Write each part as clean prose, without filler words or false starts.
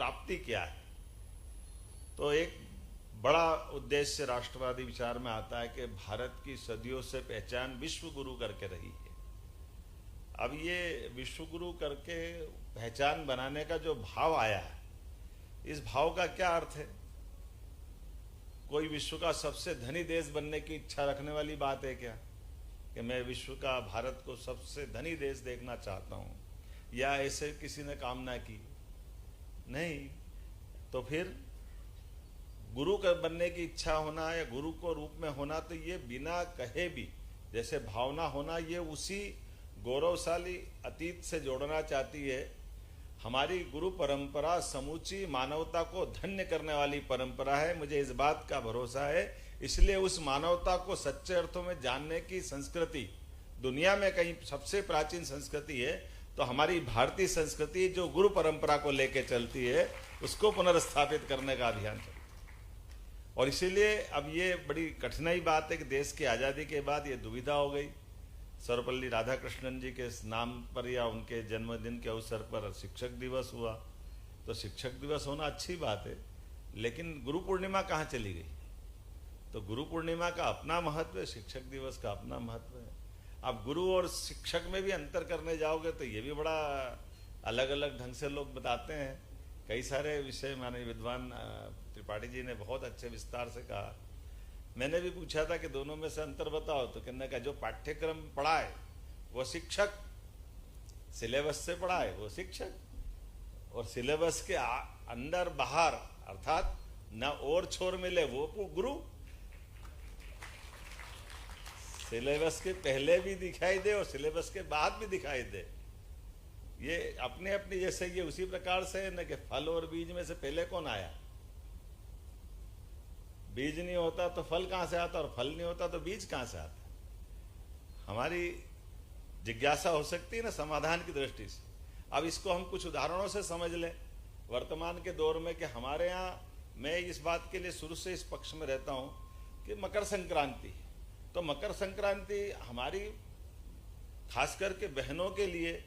प्राप्ति क्या है। तो एक बड़ा उद्देश्य राष्ट्रवादी विचार में आता है कि भारत की सदियों से पहचान विश्व गुरु करके रही है। अब ये विश्व गुरु करके पहचान बनाने का जो भाव आया है, इस भाव का क्या अर्थ है? कोई विश्व का सबसे धनी देश बनने की इच्छा रखने वाली बात है क्या, कि मैं विश्व का, भारत को सबसे धनी देश देखना चाहता हूं, या ऐसे किसी ने कामना की? नहीं। तो फिर गुरु का बनने की इच्छा होना या गुरु को रूप में होना, तो ये बिना कहे भी जैसे भावना होना, ये उसी गौरवशाली अतीत से जोड़ना चाहती है। हमारी गुरु परंपरा समूची मानवता को धन्य करने वाली परंपरा है, मुझे इस बात का भरोसा है। इसलिए उस मानवता को सच्चे अर्थों में जानने की संस्कृति दुनिया में कहीं सबसे प्राचीन संस्कृति है, तो हमारी भारतीय संस्कृति जो गुरु परंपरा को लेकर चलती है, उसको पुनर्स्थापित करने का अभियान चलता है। और इसीलिए अब ये बड़ी कठिनाई बात है कि देश की आज़ादी के बाद ये दुविधा हो गई। सर्वपल्ली राधाकृष्णन जी के नाम पर या उनके जन्मदिन के अवसर पर शिक्षक दिवस हुआ, तो शिक्षक दिवस होना अच्छी बात है, लेकिन गुरु पूर्णिमा कहाँ चली गई? तो गुरु पूर्णिमा का अपना महत्व है, शिक्षक दिवस का अपना महत्व है। अब गुरु और शिक्षक में भी अंतर करने जाओगे तो ये भी बड़ा अलग अलग ढंग से लोग बताते हैं। कई सारे विषय माननीय विद्वान त्रिपाठी जी ने बहुत अच्छे विस्तार से कहा। मैंने भी पूछा था कि दोनों में से अंतर बताओ, तो कहने का जो पाठ्यक्रम पढ़ाए वो शिक्षक, सिलेबस से पढ़ाए वो शिक्षक, और सिलेबस के अंदर बाहर अर्थात न और छोर मिले वो गुरु। सिलेबस के पहले भी दिखाई दे और सिलेबस के बाद भी दिखाई दे, ये अपने अपनी, जैसे ये उसी प्रकार से न कि फल और बीज में से पहले कौन आया? बीज नहीं होता तो फल कहां से आता, और फल नहीं होता तो बीज कहां से आता? हमारी जिज्ञासा हो सकती है ना समाधान की दृष्टि से। अब इसको हम कुछ उदाहरणों से समझ लें वर्तमान के दौर में, कि हमारे यहाँ, मैं इस बात के लिए शुरू से इस पक्ष में रहता हूं कि मकर संक्रांति, तो मकर संक्रांति हमारी खास करके बहनों के लिए,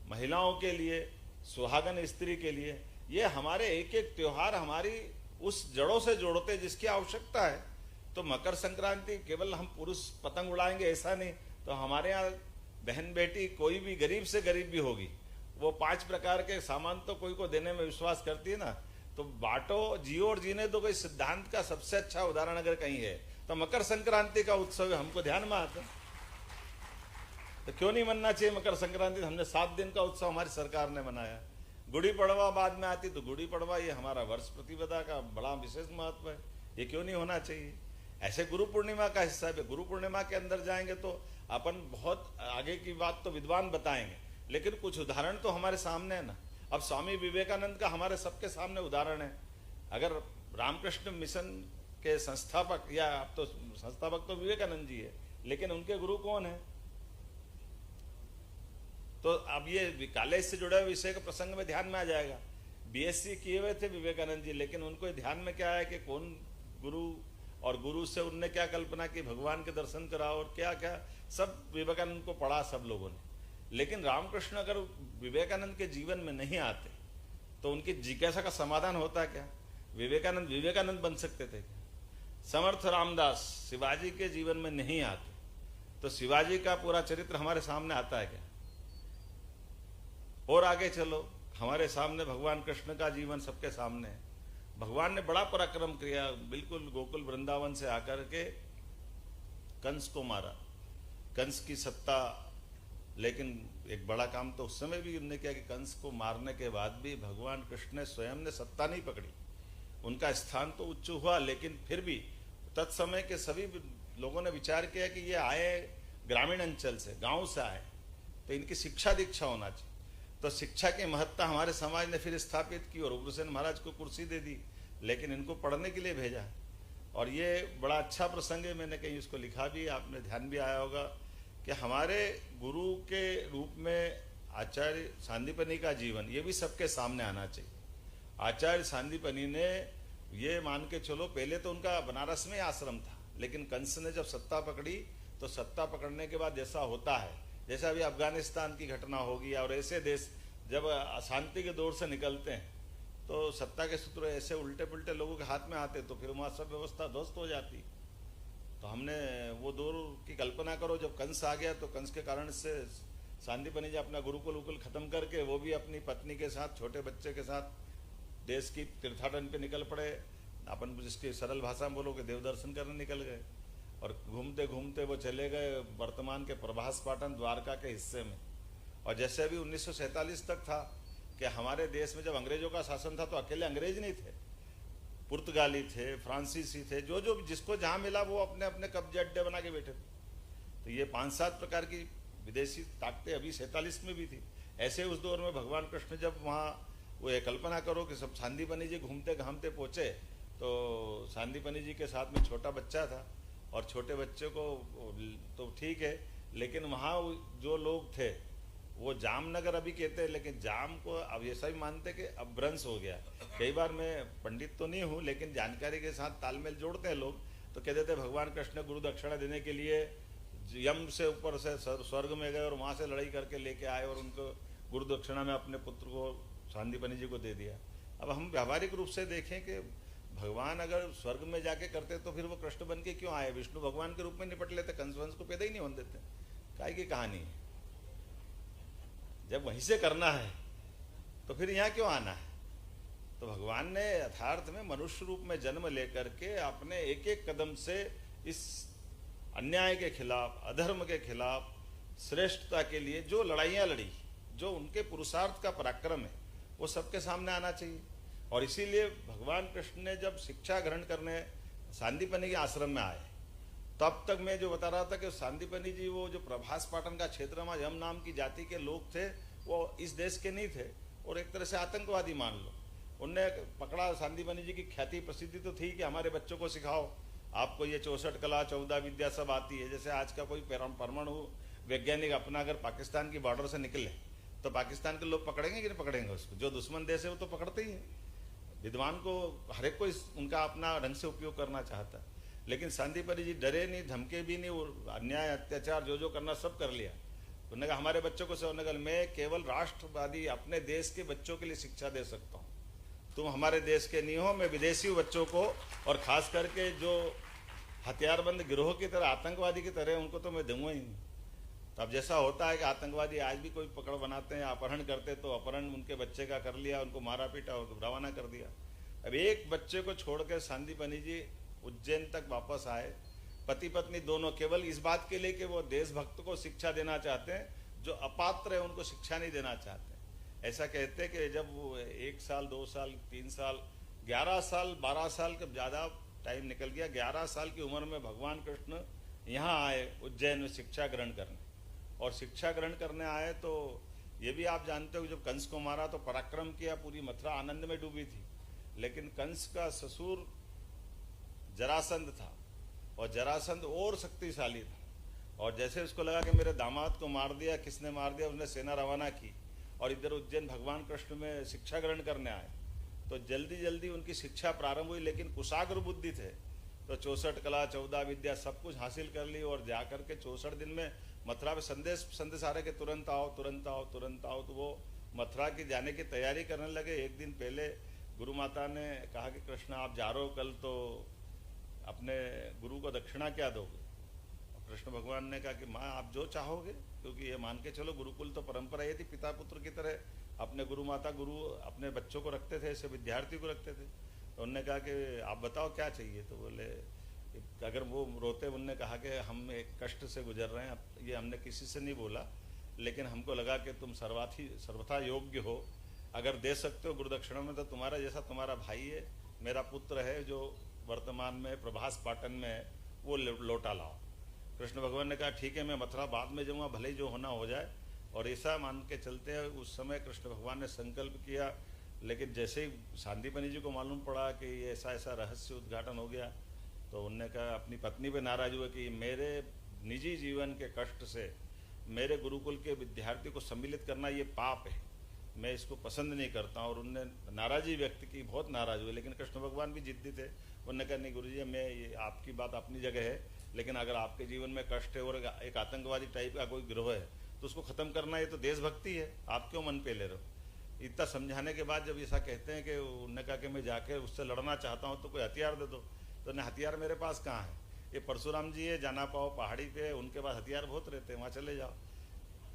महिलाओं के लिए, सुहागन स्त्री के लिए, ये हमारे एक एक त्योहार हमारी उस जड़ों से जोड़ते जिसकी आवश्यकता है। तो मकर संक्रांति केवल हम पुरुष पतंग उड़ाएंगे ऐसा नहीं, तो हमारे यहाँ बहन बेटी कोई भी गरीब से गरीब भी होगी, वो 5 प्रकार के सामान तो कोई को देने में विश्वास करती है ना। तो बांटो, जियो और जीने दो, कोई सिद्धांत का सबसे अच्छा उदाहरण अगर कहीं है तो मकर संक्रांति का उत्सव हमको ध्यान में आता। तो क्यों नहीं मनना चाहिए मकर संक्रांति? हमने 7 दिन का उत्सव हमारी सरकार ने मनाया। गुड़ी पड़वा बाद में आती, तो गुड़ी पड़वा ये हमारा वर्ष प्रतिपदा का बड़ा विशेष महत्व है, ये क्यों नहीं होना चाहिए? ऐसे गुरु पूर्णिमा का हिस्सा है। गुरु पूर्णिमा के अंदर जाएंगे तो अपन बहुत आगे की बात तो विद्वान बताएंगे, लेकिन कुछ उदाहरण तो हमारे सामने है ना। अब स्वामी विवेकानंद का हमारे सबके सामने उदाहरण है। अगर रामकृष्ण मिशन के संस्थापक, या अब तो संस्थापक तो विवेकानंद जी है, लेकिन उनके गुरु कौन है? तो अब ये कॉलेज से जुड़े हुए विषय के प्रसंग में ध्यान में आ जाएगा। बीएससी किए हुए थे विवेकानंद जी, लेकिन उनको ध्यान में क्या है कि कौन गुरु, और गुरु से उनने क्या कल्पना की, भगवान के दर्शन कराओ और क्या क्या सब विवेकानंद को पढ़ा सब लोगों ने। लेकिन रामकृष्ण अगर विवेकानंद के जीवन में नहीं आते तो उनकी जिज्ञासा का समाधान होता क्या? विवेकानंद विवेकानंद बन सकते थे क्या? समर्थ रामदास शिवाजी के जीवन में नहीं आते तो शिवाजी का पूरा चरित्र हमारे सामने आता है क्या? और आगे चलो, हमारे सामने भगवान कृष्ण का जीवन सबके सामने है। भगवान ने बड़ा पराक्रम किया, बिल्कुल गोकुल वृंदावन से आकर के कंस को मारा, कंस की सत्ता। लेकिन एक बड़ा काम तो उस समय भी उन्होंने किया कि कंस को मारने के बाद भी भगवान कृष्ण ने स्वयं ने सत्ता नहीं पकड़ी। उनका स्थान तो उच्च हुआ, लेकिन फिर भी तत्समय के सभी लोगों ने विचार किया कि ये आए ग्रामीण अंचल से, गांव से आए, तो इनकी शिक्षा दीक्षा होना चाहिए। तो शिक्षा की महत्ता हमारे समाज ने फिर स्थापित की और उग्रसेन महाराज को कुर्सी दे दी, लेकिन इनको पढ़ने के लिए भेजा। और ये बड़ा अच्छा प्रसंग है, मैंने कहीं उसको लिखा भी, आपने ध्यान भी आया होगा कि हमारे गुरु के रूप में आचार्य सांदीपनी का जीवन, ये भी सबके सामने आना चाहिए। आचार्य सांदीपनी ने ये मान के चलो, पहले तो उनका बनारस में आश्रम था, लेकिन कंस ने जब सत्ता पकड़ी तो सत्ता पकड़ने के बाद जैसा होता है, जैसे अभी अफगानिस्तान की घटना होगी और ऐसे देश जब अशांति के दौर से निकलते हैं तो सत्ता के सूत्र ऐसे उल्टे पुल्टे लोगों के हाथ में आते तो फिर वहाँ सब व्यवस्था ध्वस्त हो जाती। तो हमने वो दौर की कल्पना करो, जब कंस आ गया तो कंस के कारण से सांदीपनि जी अपना गुरुकुल उकुल खत्म करके वो भी अपनी पत्नी के साथ छोटे बच्चे के साथ देश की तीर्थाटन पे निकल पड़े। अपन जिसकी सरल भाषा में बोलो कि देव दर्शन करने निकल गए, और घूमते घूमते वो चले गए वर्तमान के प्रभास पाटन द्वारका के हिस्से में। और जैसे अभी 1947 तक था कि हमारे देश में जब अंग्रेजों का शासन था तो अकेले अंग्रेज नहीं थे, पुर्तगाली थे, फ्रांसीसी थे, जो जो जिसको जहाँ मिला वो अपने अपने कब्जे अड्डे बना के बैठे थे। तो ये 5-7 प्रकार की विदेशी ताकतें अभी 47 में भी थी। ऐसे उस दौर में भगवान कृष्ण जब वहाँ, वो ये कल्पना करो कि सब सांदीपनि जी घूमते घामते पहुँचे, तो सांदीपनि जी के साथ में छोटा बच्चा था, और छोटे बच्चे को तो ठीक है, लेकिन वहाँ जो लोग थे वो जामनगर अभी कहते हैं, लेकिन जाम को अब ऐसा ही मानते कि अपभ्रंश हो गया। कई बार मैं पंडित तो नहीं हूँ, लेकिन जानकारी के साथ तालमेल जोड़ते हैं लोग, तो कहते थे भगवान कृष्ण गुरु दक्षिणा देने के लिए यम से ऊपर से स्वर्ग में गए और वहाँ से लड़ाई करके लेके आए और उनको गुरु दक्षिणा में अपने पुत्र को सांदीपनि जी को दे दिया। अब हम व्यावहारिक रूप से देखें कि भगवान अगर स्वर्ग में जाके करते तो फिर वो कृष्ण बन के क्यों आए? विष्णु भगवान के रूप में निपट लेते, कंस वंश को पैदा ही नहीं होने देते। काय की कहानी है? जब वहीं से करना है तो फिर यहाँ क्यों आना है? तो भगवान ने यथार्थ में मनुष्य रूप में जन्म लेकर के अपने एक एक कदम से इस अन्याय के खिलाफ, अधर्म के खिलाफ, श्रेष्ठता के लिए जो लड़ाइयाँ लड़ी, जो उनके पुरुषार्थ का पराक्रम है, वो सबके सामने आना चाहिए। और इसीलिए भगवान कृष्ण ने जब शिक्षा ग्रहण करने सांदीपनि के आश्रम में आए, तब तक मैं जो बता रहा था कि सांदीपनि जी वो जो प्रभास पाटन का क्षेत्र में यम नाम की जाति के लोग थे, वो इस देश के नहीं थे और एक तरह से आतंकवादी मान लो। उनने पकड़ा, सांदीपनि जी की ख्याति प्रसिद्धि तो थी कि हमारे बच्चों को सिखाओ, आपको ये 64 कला 14 विद्या सब आती है। जैसे आज का कोई परमाणु वैज्ञानिक अपना अगर पाकिस्तान की बॉर्डर से निकले तो पाकिस्तान के लोग पकड़ेंगे कि नहीं पकड़ेंगे उसको? जो दुश्मन देश है वो तो पकड़ते ही है। विद्वान को हर एक को उनका अपना ढंग से उपयोग करना चाहता है, लेकिन सांदीपनि जी डरे नहीं, धमके भी नहीं, और अन्याय अत्याचार जो जो करना सब कर लिया। उन्होंने कहा हमारे बच्चों को से मैं केवल राष्ट्रवादी अपने देश के बच्चों के लिए शिक्षा दे सकता हूँ, तुम हमारे देश के नहीं हो। मैं विदेशी बच्चों को, और खास करके जो हथियारबंद गिरोह की तरह, आतंकवादी की तरह, उनको तो मैं दूंगा ही नहीं। तब जैसा होता है कि आतंकवादी आज भी कोई पकड़ बनाते हैं, अपहरण करते, तो अपहरण उनके बच्चे का कर लिया, उनको मारा पीटा और रवाना कर दिया। अब एक बच्चे को छोड़कर सांदीपनि जी उज्जैन तक वापस आए, पति पत्नी दोनों, केवल इस बात के लिए कि वो देशभक्त को शिक्षा देना चाहते हैं, जो अपात्र है उनको शिक्षा नहीं देना चाहते। ऐसा कहते हैं कि जब वो 1 साल 2 साल 3 साल 11 साल 12 साल का ज़्यादा टाइम निकल गया, 11 साल की उम्र में भगवान कृष्ण यहाँ आए उज्जैन में शिक्षा ग्रहण करने। और शिक्षा ग्रहण करने आए तो ये भी आप जानते हो, जब कंस को मारा तो पराक्रम किया, पूरी मथुरा आनंद में डूबी थी। लेकिन कंस का ससुर जरासंध था, और जरासंध और शक्तिशाली था, और जैसे उसको लगा कि मेरे दामाद को मार दिया, किसने मार दिया, उसने सेना रवाना की और इधर उज्जैन भगवान कृष्ण में शिक्षा ग्रहण करने आए। तो जल्दी जल्दी उनकी शिक्षा प्रारंभ हुई, लेकिन कुशाग्र बुद्धि थे, तो 64 कला 14 विद्या सब कुछ हासिल कर ली। और जाकर के 64 दिन में मथुरा में संदेश आ रहे कि तुरंत आओ तुरंत आओ तुरंत आओ। तो वो मथुरा की जाने की तैयारी करने लगे। एक दिन पहले गुरु माता ने कहा कि कृष्ण आप जा रहे हो कल, तो अपने गुरु को दक्षिणा क्या दोगे? कृष्ण भगवान ने कहा कि माँ आप जो चाहोगे, क्योंकि ये मान के चलो गुरुकुल तो परंपरा ये थी, पिता पुत्र की तरह अपने गुरु माता गुरु अपने बच्चों को रखते थे, ऐसे विद्यार्थी को रखते थे। तो उन्होंने कहा कि आप बताओ क्या चाहिए? तो बोले अगर वो रोते, उन्होंने कहा कि हम एक कष्ट से गुजर रहे हैं, ये हमने किसी से नहीं बोला, लेकिन हमको लगा कि तुम सर्वथा योग्य हो, अगर दे सकते हो गुरुदक्षिणा में तो तुम्हारा जैसा तुम्हारा भाई है, मेरा पुत्र है जो वर्तमान में प्रभास पाटन में है, वो लौटा लाओ। कृष्ण भगवान ने कहा ठीक है, मैं मथुरा बाद में जाऊँगा, भले ही जो होना हो जाए। और ऐसा मान के चलते हैं उस समय कृष्ण भगवान ने संकल्प किया। लेकिन जैसे ही सांदीपनि जी को मालूम पड़ा कि ये ऐसा ऐसा रहस्य उद्घाटन हो गया, तो उनने कहा, अपनी पत्नी पे नाराज हुए कि मेरे निजी जीवन के कष्ट से मेरे गुरुकुल के विद्यार्थी को सम्मिलित करना ये पाप है, मैं इसको पसंद नहीं करता। और उनने नाराज़ी व्यक्त की, बहुत नाराज हुए। लेकिन कृष्ण भगवान भी जिद्दी थे, उन्होंने कहा नहीं गुरुजी, मैं ये आपकी बात अपनी जगह है, लेकिन अगर आपके जीवन में कष्ट है और एक आतंकवादी टाइप का कोई गिरोह है तो उसको ख़त्म करना, ये तो देशभक्ति है, आप क्यों मन पे ले रहे हो? इतना समझाने के बाद जब ऐसा कहते हैं कि उन्होंने कहा कि मैं जाके उससे लड़ना चाहता हूँ तो कोई हथियार दे दो, तो ने हथियार मेरे पास कहाँ है, ये परशुराम जी है, जाना पाओ पहाड़ी पे, उनके पास हथियार बहुत रहते हैं, वहाँ चले जाओ।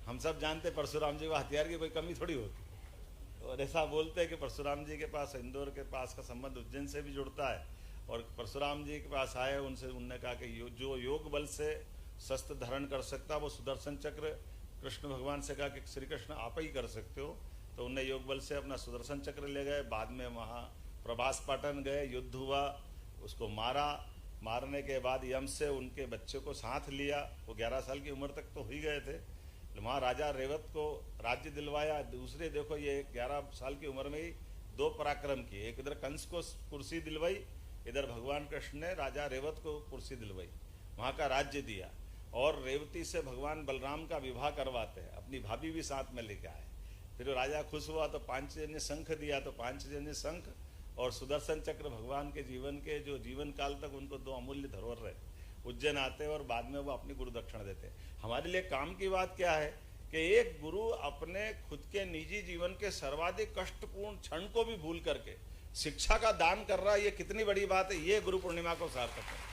हम सब जानते परशुराम जी को हथियार की कोई कमी थोड़ी होती। और ऐसा बोलते हैं कि परशुराम जी के पास इंदौर के पास का संबंध उज्जैन से भी जुड़ता है, और परशुराम जी के पास आए, उनसे उन्होंने कहा कि जो योग बल से शस्त्र धारण कर सकता वो सुदर्शन चक्र, कृष्ण भगवान से कहा कि श्री कृष्ण आप ही कर सकते हो, तो उन्हें योग बल से अपना सुदर्शन चक्र ले गए। बाद में वहाँ प्रभास पाटन गए, युद्ध हुआ, उसको मारा, मारने के बाद यम से उनके बच्चे को साथ लिया, वो 11 साल की उम्र तक तो हो ही गए थे, वहाँ राजा रेवत को राज्य दिलवाया। दूसरे देखो ये 11 साल की उम्र में ही 2 पराक्रम किए, एक इधर कंस को कुर्सी दिलवाई, इधर भगवान कृष्ण ने राजा रेवत को कुर्सी दिलवाई, वहाँ का राज्य दिया। और रेवती से भगवान बलराम का विवाह करवाते हैं, अपनी भाभी भी साथ में लेके आए। फिर राजा खुश हुआ तो पांचजन्य शंख दिया, तो पांचजन्य शंख और सुदर्शन चक्र भगवान के जीवन के जो जीवन काल तक उनको 2 अमूल्य धरोहर रहे। उज्जैन आते हैं और बाद में वो अपनी गुरु दक्षिणा देते हैं। हमारे लिए काम की बात क्या है कि एक गुरु अपने खुद के निजी जीवन के सर्वाधिक कष्टपूर्ण क्षण को भी भूल करके शिक्षा का दान कर रहा है, ये कितनी बड़ी बात है। ये गुरु पूर्णिमा को सार्थक है।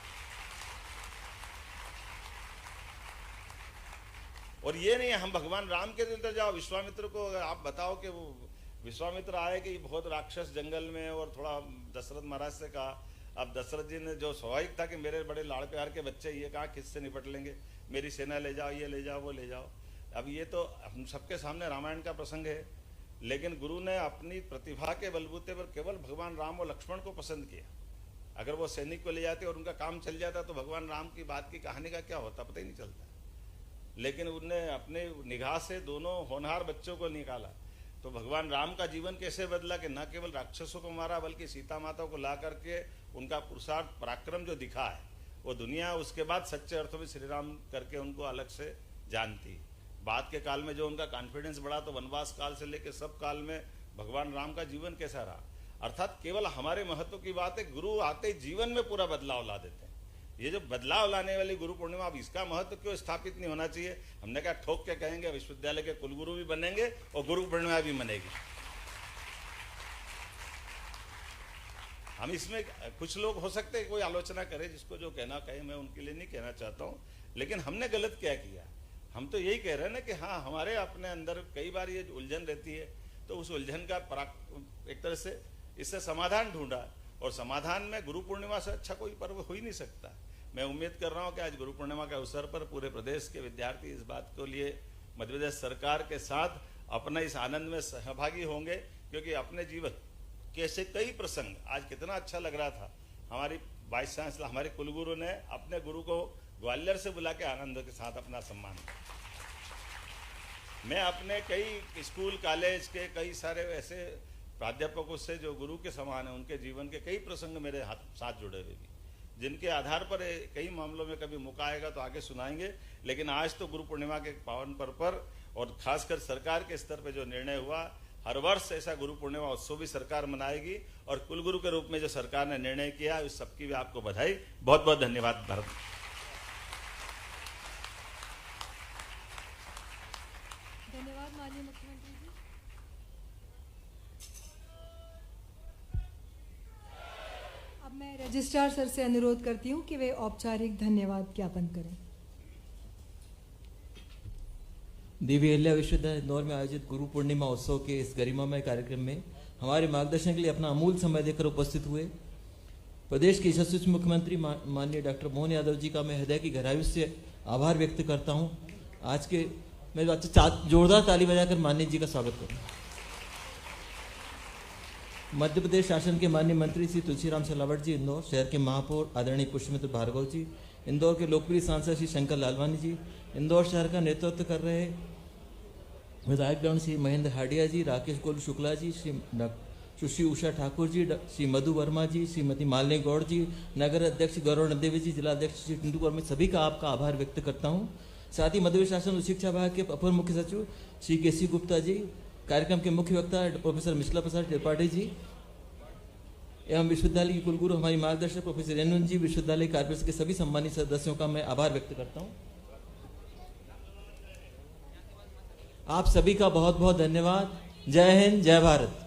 और ये नहीं हम भगवान राम के दिल जाओ, विश्वामित्र को आप बताओ कि वो विश्वामित्र आए कि बहुत राक्षस जंगल में, और थोड़ा दशरथ महाराज से कहा। अब दशरथ जी ने जो स्वाभाविक था कि मेरे बड़े लाड़ प्यार के बच्चे, ये कहा किससे निपट लेंगे, मेरी सेना ले जाओ, ये ले जाओ, वो ले जाओ। अब ये तो हम सबके सामने रामायण का प्रसंग है, लेकिन गुरु ने अपनी प्रतिभा के बलबूते पर केवल भगवान राम और लक्ष्मण को पसंद किया। अगर वो सैनिक को ले जाते और उनका काम चल जाता तो भगवान राम की बात की कहानी का क्या होता पता ही नहीं चलता। लेकिन उनने अपने निगाह से दोनों होनहार बच्चों को निकाला। तो भगवान राम का जीवन कैसे बदला कि न केवल राक्षसों को मारा बल्कि सीता माता को ला करके उनका पुरुषार्थ पराक्रम जो दिखा है वो दुनिया उसके बाद सच्चे अर्थों में श्री राम करके उनको अलग से जानती। बाद के काल में जो उनका कॉन्फिडेंस बढ़ा तो वनवास काल से लेकर सब काल में भगवान राम का जीवन कैसा रहा। अर्थात केवल हमारे महत्व की बात है, गुरु आते जीवन में पूरा बदलाव ला देते हैं। ये जो बदलाव लाने वाली गुरु पूर्णिमा, अब इसका महत्व क्यों स्थापित नहीं होना चाहिए। हमने कहा ठोक के कहेंगे विश्वविद्यालय के कुलगुरु भी बनेंगे और गुरु पूर्णिमा भी मनेगी। हम इसमें कुछ लोग हो सकते हैं कोई आलोचना करे, जिसको जो कहना कहे, मैं उनके लिए नहीं कहना चाहता हूँ, लेकिन हमने गलत क्या किया। हम तो यही कह रहे हैं ना कि हाँ हमारे अपने अंदर कई बार ये उलझन रहती है, तो उस उलझन का एक तरह से इससे समाधान ढूंढा, और समाधान में गुरु पूर्णिमा से अच्छा कोई पर्व हो ही नहीं सकता। मैं उम्मीद कर रहा हूँ कि आज गुरु पूर्णिमा के अवसर पर पूरे प्रदेश के विद्यार्थी इस बात को लिए मध्य प्रदेश सरकार के साथ अपना इस आनंद में सहभागी होंगे, क्योंकि अपने जीवन के ऐसे कई प्रसंग, आज कितना अच्छा लग रहा था, हमारी वाइस चांसलर हमारे कुलगुरु ने अपने गुरु को ग्वालियर से बुला के आनंद के साथ अपना सम्मान किया। मैं अपने कई स्कूल कॉलेज के कई सारे ऐसे प्राध्यापकों से जो गुरु के समान है, उनके जीवन के कई प्रसंग मेरे साथ जुड़े हुए भी, जिनके आधार पर कई मामलों में कभी मौका आएगा तो आगे सुनाएंगे। लेकिन आज तो गुरु पूर्णिमा के पावन पर्व पर और खासकर सरकार के स्तर पर जो निर्णय हुआ, हर वर्ष ऐसा गुरु पूर्णिमा उत्सव भी सरकार मनाएगी, और कुलगुरु के रूप में जो सरकार ने निर्णय किया उस सबकी भी आपको बधाई। बहुत बहुत धन्यवाद। भारत धन्यवाद माननीय मुख्यमंत्री जी। अब मैं रजिस्ट्रार सर से अनुरोध करती हूँ कि वे औपचारिक धन्यवाद ज्ञापन करें। देवी अहिल्या विश्वविद्यालय इंदौर में आयोजित गुरु पूर्णिमा उत्सव के इस गरिमामय कार्यक्रम में हमारे मार्गदर्शन के लिए अपना अमूल्य समय देकर उपस्थित हुए प्रदेश के यशस्वी मुख्यमंत्री माननीय डॉक्टर मोहन यादव जी का मैं हृदय की गहराई से आभार व्यक्त करता हूं। आज के मैं जोरदार ताली बजाकर माननीय जी का स्वागत करूं। मध्य प्रदेश शासन के माननीय मंत्री श्री तुलसीराम सिलावट जी, इंदौर शहर के महापौर आदरणीय पुष्पमित्र भार्गव जी, इंदौर के लोकप्रिय सांसद श्री शंकर लालवानी जी, इंदौर शहर का नेतृत्व कर रहे विधायकगण श्री महेंद्र हाडिया जी, राकेश गोलू शुक्ला जी, सुश्री उषा ठाकुर जी, श्री मधु वर्मा जी, श्रीमती मालिनी गौड़ जी, नगर अध्यक्ष गौरव नंदेवी जी, जिला अध्यक्ष श्री टिंटू कौर, सभी का आपका आभार व्यक्त करता हूँ। साथ ही मध्य प्रदेश शासन उच्च शिक्षा विभाग के अपर मुख्य सचिव श्री केसी गुप्ता जी, कार्यक्रम के मुख्य वक्ता प्रोफेसर मिश्ला प्रसाद त्रिपाठी जी एवं विश्वविद्यालय की कुलगुरु हमारी मार्गदर्शक प्रोफेसर रेणुन जी, विश्वविद्यालय कार्यपरिषद के सभी सम्मानित सदस्यों का मैं आभार व्यक्त करता हूँ। आप सभी का बहुत बहुत धन्यवाद। जय हिंद, जय भारत।